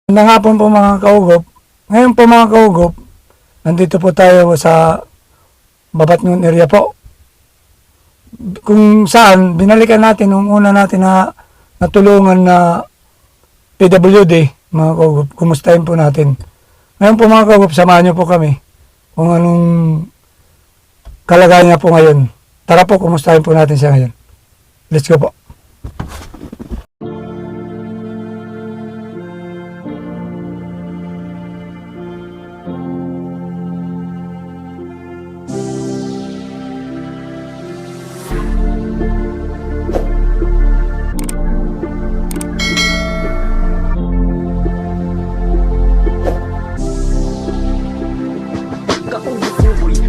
Magandang hapon po mga kaugop. Ngayon po mga kaugop, nandito po tayo sa Babatngon area po. Kung saan, binalikan natin nung una natin na natulungan na PWD, mga kaugop. Kumustahin po natin. Ngayon po mga kaugop, samahan niyo po kami kung anong kalagayan niya po ngayon. Tara po, kumustahin po natin siya ngayon. Let's go po.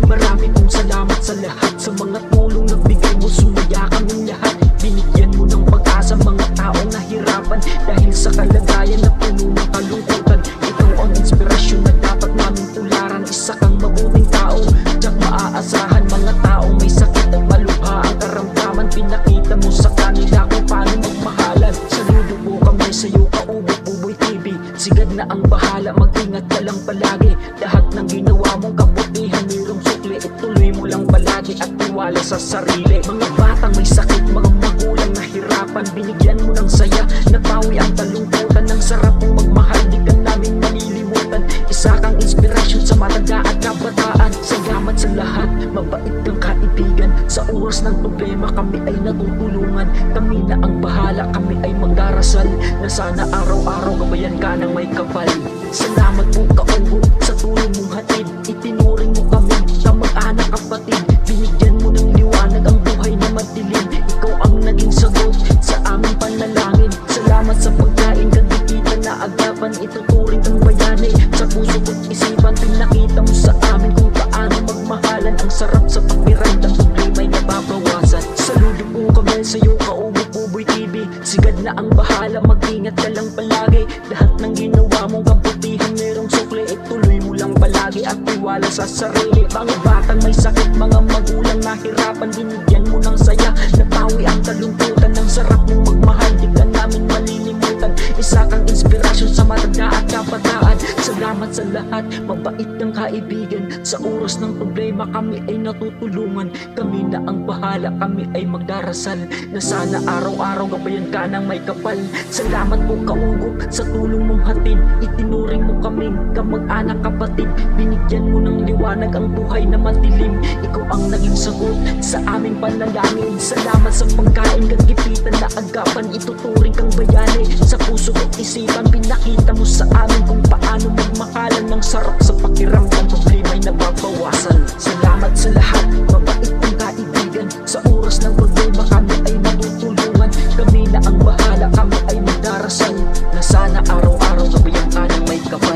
Marami pong salamat sa lahat, sa mga tulong na bigay mo, sumaya kaming lahat. Binigyan mo ng pag-asa mga taong nahirapan dahil sa kalagayan na puno ng kalungkutan. Ikaw ang inspirasyon na dapat namin tularan. Isa kang mabuting tao, tiyak maaasahan. Mga taong may sakit at malubha ang karamdaman, pinakita mo sa kanila kung paano magmahalan. Saludo po kami sa iyo, Kaubok Buboy TV. Sigad na ang bahala, mag-ingat ka lang palagi. Lahat ng ginawa mong kabutihan, mayroong sukli, ituloy mo lang palagi at tiwala sa sarili. Mga batang may sakit, mga magulang nahirapan, binigyan mo ng saya, napawi ang talungkutan. Ng sarap mong magmahal, di ka namin malilimutan. Isa kang inspirasyon sa matanda at kabataan. Salamat sa lahat, mabait kang kaibigan. Sa oras ng problema kami ay natutulungan. Kami na ang bahala, kami ay magdarasal na sana araw-araw gabayan ka ng may kapal. Salamat po Kaubok sa tulong mong hatid. Itinuring mo kami, kamag-anak kapatid. Binigyan mo ng liwanag ang buhay na madilim. Ikaw ang naging sagot sa aming panalangin. Salamat sa pagkain, kagipitan na agapan. Ituturing kang bayani sa puso ko't isipan. Pinakita mo sa amin kung paano magmahalan. Ang sarap sa pakiramdam, problema'y nababawasan. Saludo po kami sa iyo, Kaubok Buboy TV. Sigad na ang bahala, mag-ingat ka lang palagi. Lahat ng ginawa mong kabutihan, merong sukli, ituloy mo lang palagi at tiwala sa sarili. Mga batang may sakit, mga magulang nahirapan, binigyan mo ng saya, napawi ang kalungkutan. Ng sarap mong magmahal, di ka namin malilimutan. Isa kang inspirasyon sa matanda at kabataan. Salamat sa lahat, mabait kang kaibigan. Sa oras ng problema kami ay natutulungan. Kami na ang bahala, kami ay magdarasal na sana araw-araw gabayan ka ng may kapal. Salamat po Kaubok sa tulong mong hatid. Itinuring mo kaming kamag-anak kapatid. Binigyan mo ng liwanag ang buhay na madilim. Ikaw ang naging sagot sa aming panalangin. Salamat sa pagkain, kagipitan na agapan. Ituturing kang bayani sa puso at isipan. Pinakita mo sa amin kung paano magmakalan. Ng sarap sa pakiramdam, problema'y nababawasan. Salamat sa lahat, mabait kang kaibigan. Sa oras ng problema kami ay natutulungan. Kami na ang bahala, kami ay magdarasal na sana araw-araw gabayan ka ng may kapal.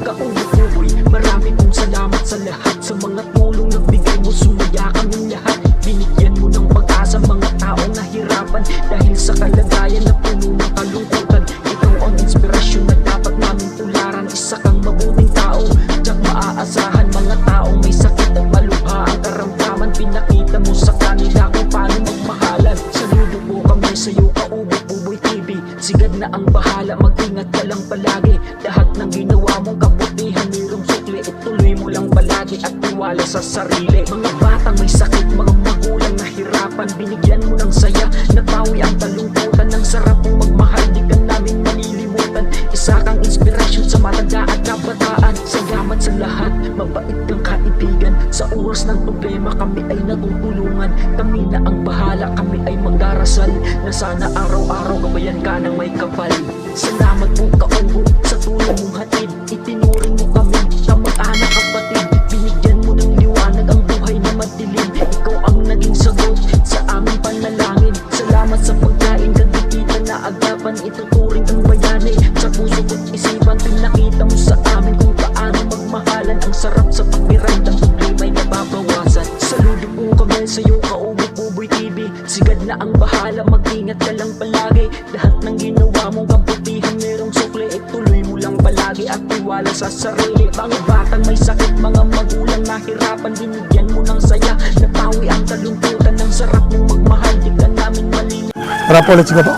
Kaubok Buboy, marami pong salamat sa lahat, sa mga tulong na bigay mo, sumaya kaming lahat. Binigyan mo ng pag-asa mga taong nahirapan dahil sa kalagayan na puno ng kalungkutan. Ikaw ang inspirasyon na dapat namin tularan. Isa kang mabuting tao, tiyak maaasahan. Mga taong may sakit at malubha ang karamdaman, pinakita mo sa kanila kung paano magmahalan. Saludo po kami sa iyo, Kaubok Buboy TV. Sigad na ang bahala, mag-ingat ka lang palagi. Lahat ng ginawa mong kabutihan, mayroong sukli, ituloy mo lang palagi at tiwala sa sarili. Mga batang may sakit, mga magulang nahirapan, binigyan mo ng saya, napawi ang talungkutan. Ng sarap mong magmahal, di ka namin malilimutan. Isa kang inspirasyon sa matanda at kabataan. Salamat sa lahat, mabait kang kaibigan. Sa oras ng problema kami ay natutulungan. Kami na ang bahala, kami ay magdarasal na sana araw-araw gabayan ka ng may kapal. Salamat po Kaubok sa tulong mong hatid. Itinuring mo kami kamag-anak kapatid. Binigyan mo ng liwanag ang buhay na madilim. Ikaw ang naging sagot sa aming panalangin. Salamat sa pagkain, kagipitan na agapan. Ituturing kang bayani sa puso ko't isipan. Pinakita mo sa amin kung paano magmahalan. ni Puboy TV. Sigad na ang bahala, mag-ingat ka lang palagi. Lahat ng ginawa mong kabutihan merong sukli, tuloy mo lang palagi at tiwala sa sarili. Mga batang may sakit, mga magulang nahirapan, binigyan mo ng saya, napawi ang kalungkutan. Ang sarap mong magmahal, di ka namin malilimutan. Tara po, let's go po.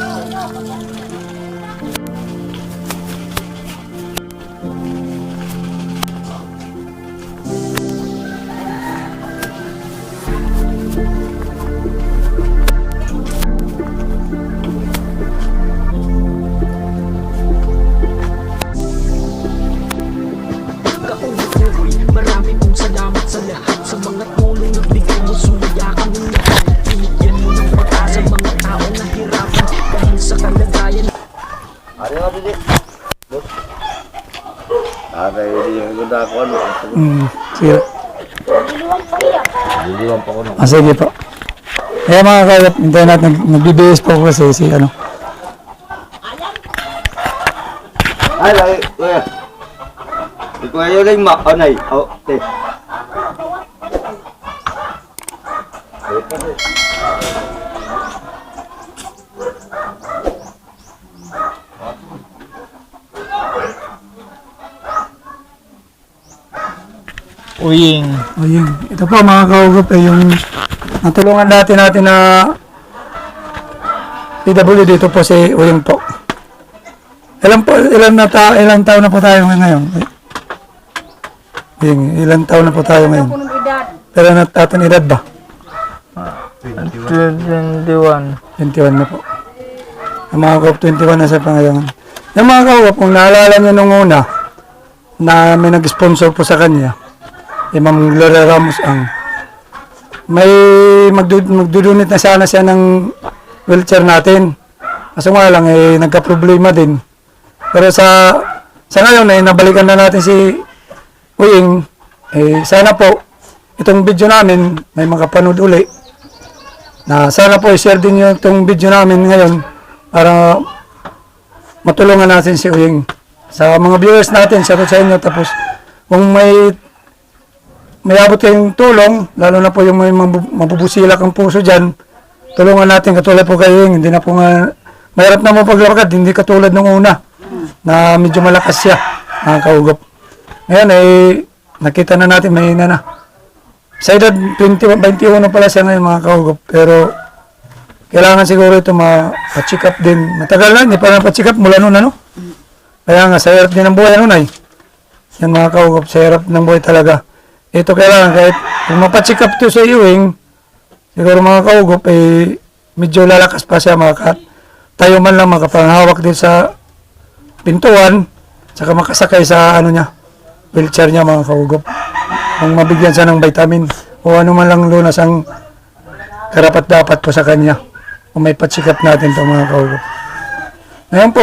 Kauwi, marami pong salamat sa lahat, sa mga tulong na bigay mo, sumaya kaming lahat. Binigyan mo ng pag-asa mga tao na hirapan dahil sa kalagayan. Ari nga dili. Aray di yung ganda ko ano. Sige. Diliwan pa ko no. Sige po. Kaya mga kagap, hintayin natin, nagbibihis po kasi si ano. Ay lagi, kuya. Ikaw ayo lang makanay. Oh, te. Uying. Ayun. Ito po mga kagap, yung natulungan natin na PW dito po si Uyeng po. Ilang taon na po tayo ngayon? Ilang taon na po tayo ngayon? Pero natatong edad ba? 21. 21 na po. Ang mga kawap, 21 na sa pangalangan. Yung mga kawap, kung naalala nyo nung una, na may nag-sponsor po sa kanya, Ma'am Gloria Ramos ang may magdudunit na sana siya ng wheelchair natin. Kaso nga lang, nagka-problema din. Pero sa ngayon, nabalikan na natin si Uying. Sana po, itong video namin, may makapanood uli. Na sana po, i-share din nyo itong video namin ngayon para matulungan natin si Uying. Sa mga viewers natin, shoutout sa inyo. Tapos, kung may abot kayong tulong, lalo na po yung may mabubusilak ang puso dyan, tulungan natin katulad po kayo, hindi na po nga, mahirap na mo paglakad, hindi katulad nung una, na medyo malakas siya, mga kaugap. Ngayon nakita na natin, may na. Sa edad 21 pala siya ngayon, mga kaugap, pero kailangan siguro ito ma-check up din. Matagal na, hindi pa na-check up mula noon, ano? Kaya nga, sa hirap din ang buhay, ano na yan mga kaugap, sa hirap ng buhay talaga. Ito kailangan, kahit kung mapacheck up to sa Ewing, siguro mga kaugap, medyo lalakas pa siya, tayo man lang makapanghawak din sa pintuan, saka makasakay sa wheelchair niya, mga kaugap. Kung mabigyan siya ng vitamin, o ano man lang lunas ang karapat-dapat po sa kanya, kung may pacheck up natin ito, mga kaugap. Ngayon po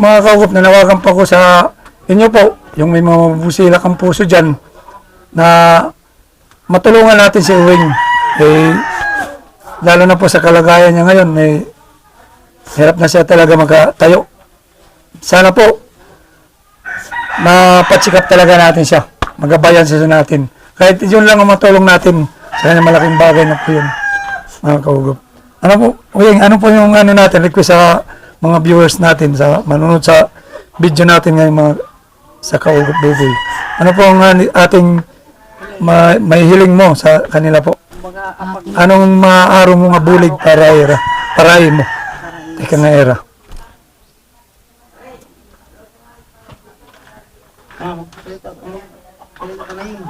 mga kaugap, nanawagan pa ko sa inyo po, yung may mabubusilak ang puso dyan, na matulungan natin si Ewing. Lalo na po sa kalagayan niya ngayon, hirap na siya talaga magtayo. Sana po, mapacheck up talaga natin siya. Magabayan siya natin. Kahit yun lang ang matulong natin, sa kanya malaking bagay na po yun, mga kaugap. Ano po, Ewing, ano po yung natin, request sa mga viewers natin, sa manunod sa video natin ngayon, sa Kaugap Buboy. Ano po ang ating may hiling mo sa kanila po? Anong maaaraw mo nga bulig paraay mo? Teka nga era.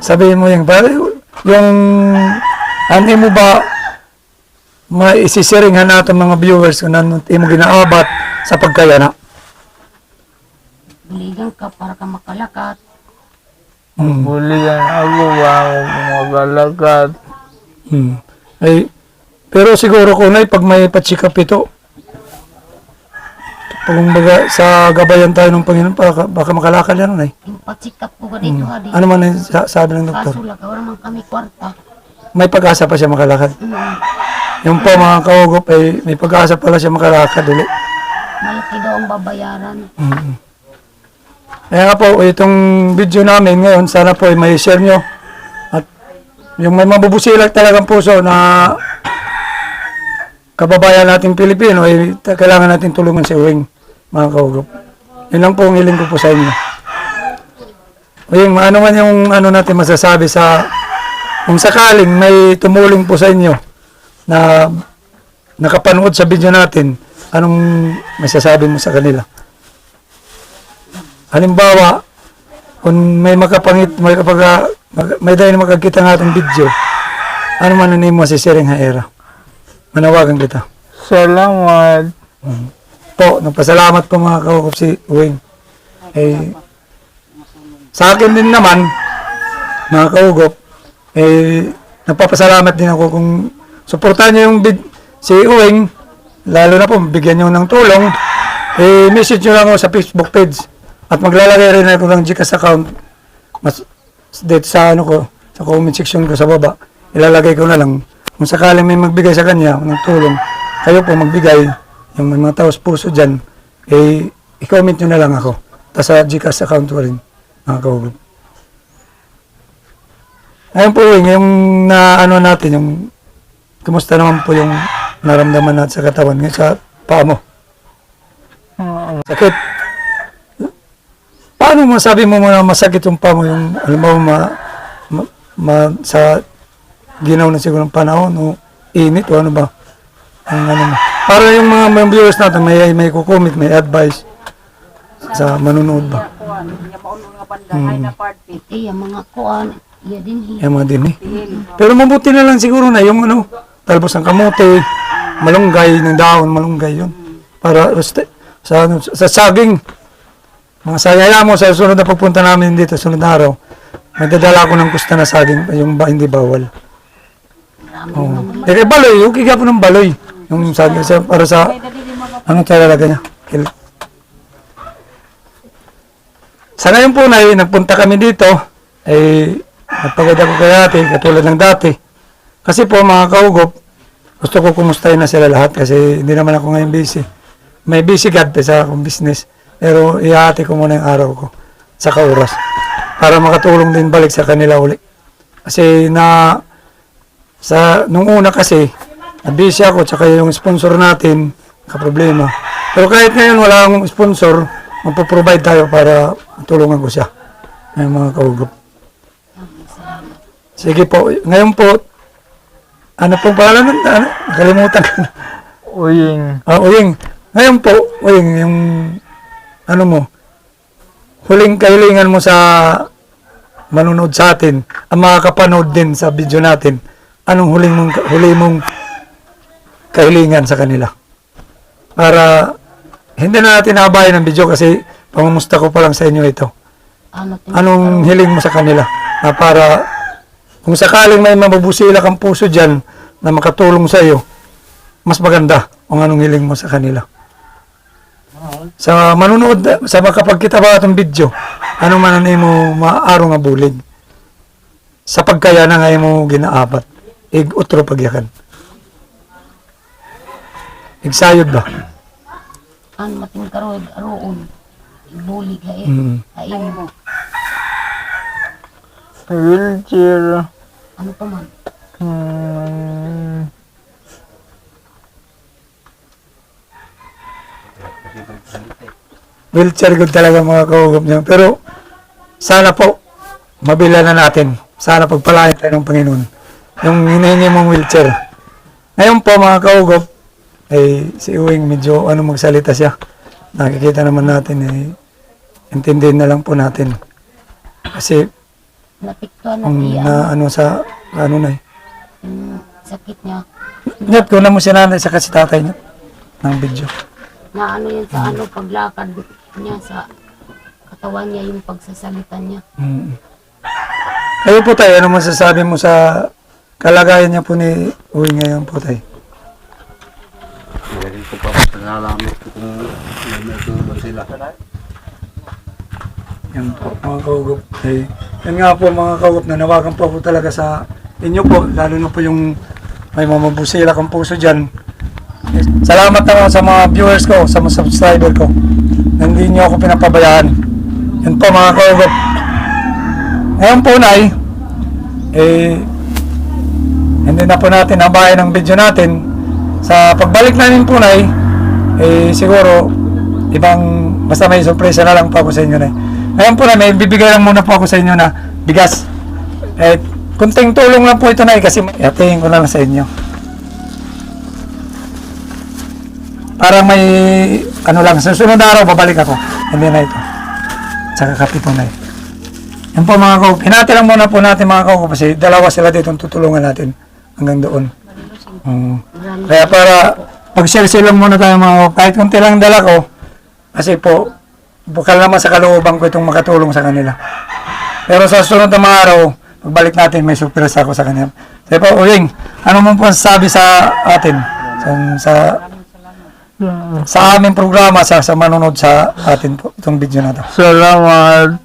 Sabihin mo yung ano mo ba maisisiringan natin mga viewers kung ano mo ginaabat sa pagkayana? Buligan ka para ka makalakat. Buligan ako bago magalagad. Pero siguro ko pag may pa-check up ito, Kumbaga, sa gabayan tayo ng Panginoon, baka makalakal yan, Nay. Yung pagsikap ko dito, hadi. Ano man yung sabi ng doktor? Kaso lang, wala man kami kwarta. May pag-asa pa siya makalakad. Yung po mga kaugop, may pag-asa pala siya makalakad ulit. Malaki daw ang babayaran. Kaya nga po, itong video namin ngayon, sana po may share nyo. At yung may mabubusilak talagang puso na kababayan nating Pilipino, eh, kailangan natin tulungan si Uwing, mga kaugap. Yun lang po ang hiling ko po sa inyo. Uwing, ano man yung ano natin masasabi sa, kung sakaling may tumulong po sa inyo na nakapanood sa video natin, anong masasabi mo sa kanila? Halimbawa, kung may may dahil makakita ng ating video, ano man mo si Siring Haera? Manawagan kita. Salamat. Po, nagpasalamat po mga kaukop si Uwing. Eh, sa akin din naman, mga kaugop, eh, nagpapasalamat din ako kung suportahan niyo yung si Uwing, lalo na po, bigyan niyo ng tulong, eh, message niyo lang ako sa Facebook page at maglalagay rin ako ng GCash account dito sa ano ko, sa comment section ko sa baba, ilalagay ko na lang kung sakaling may magbigay sa kanya ng tulong, kayo po magbigay, yung may mga taos puso dyan, eh, i-comment nyo na lang ako. Tapos sa GCash account ko rin, mga kaugop. Ngayon po, yung na ano natin, yung kumusta naman po yung naramdaman natin sa katawan, ngayon sa paa mo. Sakit. Paano masabi mo na masakit yung paa mo, yung alam mo, sa ginaw na siguro ng panahon, o init, o ano ba? Ang ano mo. Para yung mga viewers natin, may kukomment, may advice sa manunood ba? Iti, yung mga kuan, iya din Yung mga din eh. Pero mabuti na lang siguro na yung ano, talbos ng kamote, malunggay ng dahon, malunggay yun. Para sa saging. Mga sayaya mo sa sunod na pagpunta namin dito, sunod na araw, may dadala ko ng kusta na saging, yung hindi bawal. Oh. Kaya baloy, yung kiga po ng baloy. Yung saging para sa, ano talaga niya? Sa ngayon po na nagpunta kami dito, eh, nagpagod ako kay ate, katulad ng dati. Kasi po mga kaugop, gusto ko kumustahin na sila lahat kasi hindi naman ako ngayon busy. May busy God sa akong business. Pero ihati ko muna yung araw ko sa kauras para makatulong din balik sa kanila uli. Kasi nung una kasi, na-busy ako tsaka yung sponsor natin, kaproblema. Pero kahit ngayon wala akong sponsor, magpo-provide tayo para tulungan ko siya. Ay mga kaugop. Sige po, ngayon po, ano pong pangalan? Ano? Nakalimutan ko na. Uwing. Uwing. Ngayon po, Uwing, yung ano mo, huling kahilingan mo sa manunood sa atin, ang makakapanood din sa video natin, anong huling mong kahilingan sa kanila? Para hindi na natin nabayan ng video kasi pamumusta ko pa lang sa inyo ito. Anong hiling mo sa kanila? Na para kung sakaling may mabubusila kang puso dyan na makatulong sa iyo, mas maganda kung anong hiling mo sa kanila. Sa manunood, sa makapagkita ba itong video, anong mananay mo maaro nga bulig? Sa pagkaya na ngayon mo ginaapat, utro pagyakan. Igsayod ba? Ano mating karoon, aroon, ibulig hain mo. Wheelchair. Ano pa man? Wheelchair good talaga mga kaugap niya. Pero sana po, mabila na natin. Sana pagpalain tayo ng Panginoon. Yung hinihingi mong wheelchair. Ngayon po mga kaugap, si Uwing medyo magsalita siya. Nakikita naman natin, intindihin na lang po natin. Kasi, Napiktuan na iya. sa Yung sakit niya. Nyat, ko na mo si nanay sa kasi tatay niya ng video. Na ano yan sa paglakad niya sa katawan niya, yung pagsasalita niya. Kayo po tayo, ano masasabi mo sa kalagayan niya po ni Uwing ngayon po tayo? Magaling ko pa pasalamat ko kung may tulong sila. Yan po, mga kaugap. Yan nga po mga kaugap, nanawagan po talaga sa inyo po, lalo na po yung may mamabusila kang puso dyan. Salamat naman sa mga viewers ko, sa mga subscriber ko. Hindi niyo ako pinapabayaan. Yan po mga kaugap. Ngayon po, Nay, hindi na po natin nabayan ang video natin. Sa pagbalik namin po, Nay, siguro, basta may sorpresa na lang po ako sa inyo, Nay. Ngayon po, Nay, may bibigay lang muna po ako sa inyo na bigas. Kunting tulong lang po ito, Nay, kasi tingin ko na lang sa inyo. Para may, sa susunod na araw, babalik ako. Hindi na ito. Tsaka kape po, Nay. Yan po mga kaup. Hinati lang muna po natin mga kaup kasi dalawa sila dito tutulungan natin hanggang doon. Kaya para pag-share lang muna tayo mga kaup. Kahit kunti lang dala ko kasi po bukal naman sa kalooban ko itong makatulong sa kanila. Pero sa susunod na mga araw, pagbalik natin may surprise ako sa kanila. Kaya po, Uwing, ano mo po sabi sa atin? Sa aming programa, sa manonood sa atin po itong video na to. Salamat.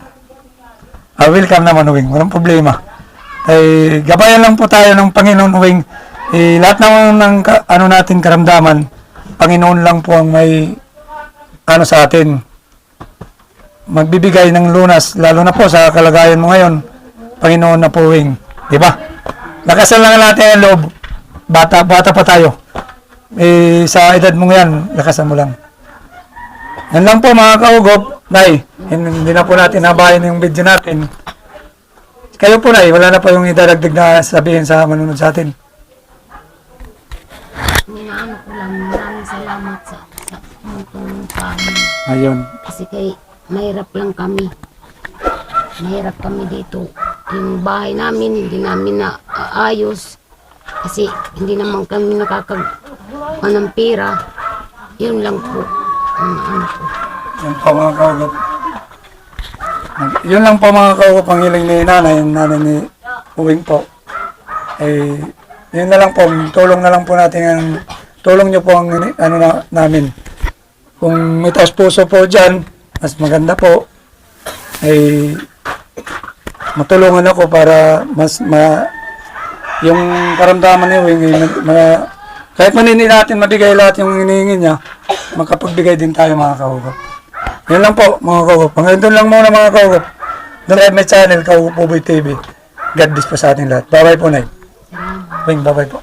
Welcome naman, Uwing. Walang problema. Gabayan lang po tayo ng Panginoon, Uwing. Lahat naman ng natin karamdaman, Panginoon lang po ang may sa atin. Magbibigay ng lunas, lalo na po sa kalagayan mo ngayon. Panginoon na po, Uwing. Diba? Lakasan lang natin ang loob. Bata pa tayo. Sa edad mo yan, lakasan mo lang. Yan lang po mga kaugop. Nay, hindi na po natin nabayan yung video natin. Kayo po, Nay, wala na po yung idadagdag na sabihin sa manunod sa atin. Inaano ko lang, maraming salamat sa tumutulong sa amin. Ayun. Kasi mahirap lang kami. Mahirap kami dito. Yung bahay namin, hindi namin naayos. Kasi hindi naman kami nakakagawa ng pera. Yun lang po. Ano po. Yan po mga kaugop. Yun lang po mga kaugop ang hiling ni nanay, yung nanay ni Uwing po. Yun na lang po, tulong na lang po natin tulong nyo po ang namin. Kung may taos puso po dyan, mas maganda po, matulungan ako para yung karamdaman ni Uwing, kahit manini natin mabigay lahat yung hinihingi niya, makapagbigay din tayo mga kaugop. Yun lang po mga kaugop. Hanggang doon lang muna mga kaugop. Doon ay may channel, Kaugop Uboy TV. God bless po sa ating lahat. Bye-bye po, Nay. Bye-bye po.